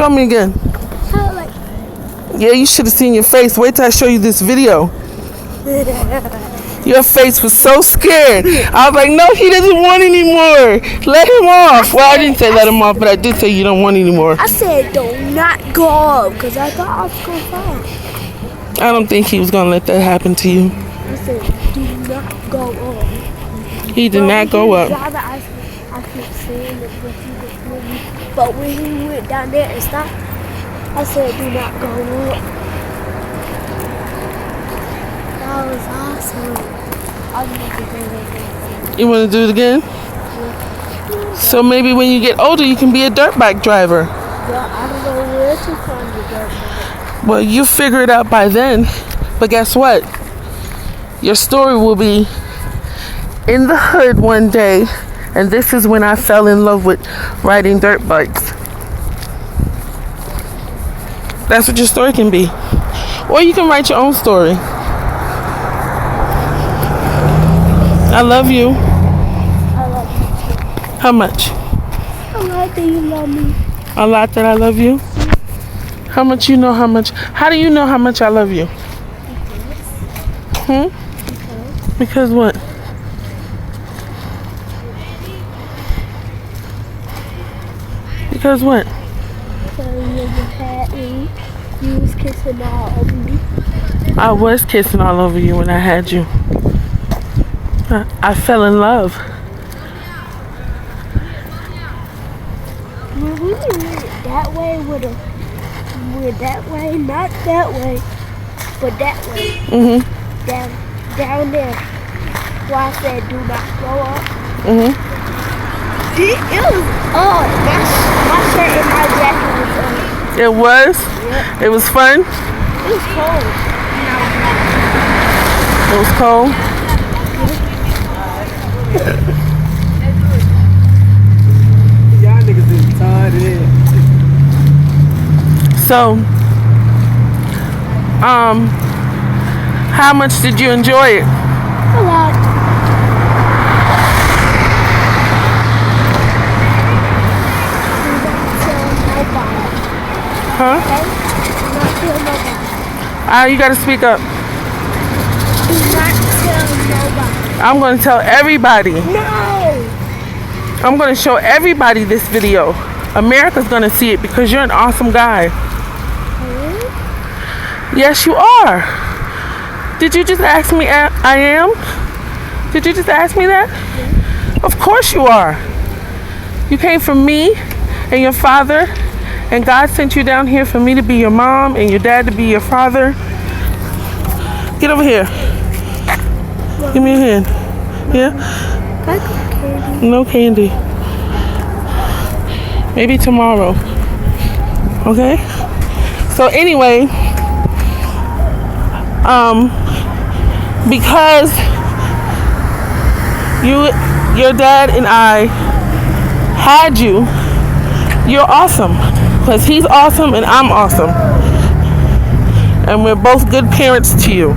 Show me again. How, like, Yeah, you should have seen your face. Wait till I show you this video. Your face was so scared. I was like, no, he doesn't want any more. Let him off. Well, I didn't say let him off, but I did say you don't want any more. I said do not go because I thought I was going to fall. I don't think he was going to let that happen to you. I said do not go up. He did not go up. I kept saying that he was with me. But when he went down there and stopped, I said do not go up. That was awesome. I'll never do it again. You want to do it again? Yeah. So maybe when you get older, you can be a dirt bike driver. Well, I don't know where to find the dirt bike. Well, you figure it out by then. But guess what? Your story will be in the hood one day, and this is when I fell in love with riding dirt bikes. That's what your story can be. Or you can write your own story. I love you. I love you too. How much? I like that you love me. A lot that I love you? How much you know how much? How do you know how much I love you? Because what? Because what? Because you had me. You was kissing all over me. I was kissing all over you when I had you. I fell in love. When we went that way went that way, not that way, but that way. Down there. Where I said do not go up. It was on. My shirt and my jacket was on. It was? Yep. It was fun? It was cold. It was cold? Y'all niggas is tired of it. So, how much did you enjoy it? A lot. Huh? Okay? Not tell nobody. You gotta speak up. Do not tell nobody. I'm gonna tell everybody. No! I'm gonna show everybody this video. America's gonna see it because you're an awesome guy. Yes, you are. Did you just ask me I am? Did you just ask me that? Of course you are. You came from me and your father, and God sent you down here for me to be your mom and your dad to be your father. Get over here. Give me a hand. Yeah? I got candy. No candy. Maybe tomorrow. Okay? So anyway, because your dad and I had you, you're awesome. Because he's awesome and I'm awesome. And we're both good parents to you.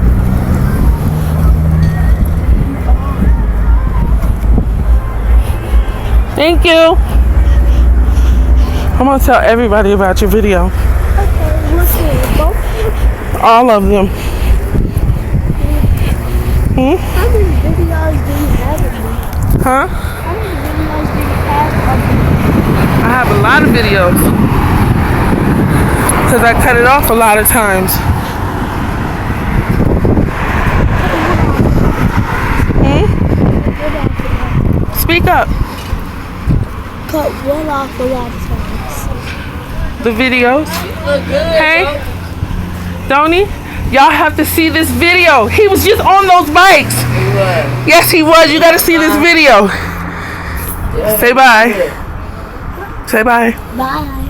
Thank you. I'm gonna tell everybody about your video. Okay, what's it? Both of them? All of them. How many videos do you have of me? Huh? How many videos do you have of me? I have a lot of videos. Because I cut it off a lot of times. Speak up. Cut one off a lot of times. The videos. Hey, Donnie, y'all have to see this video. He was just on those bikes. Yes, he was. You got to see this video. Say bye. Say bye. Bye.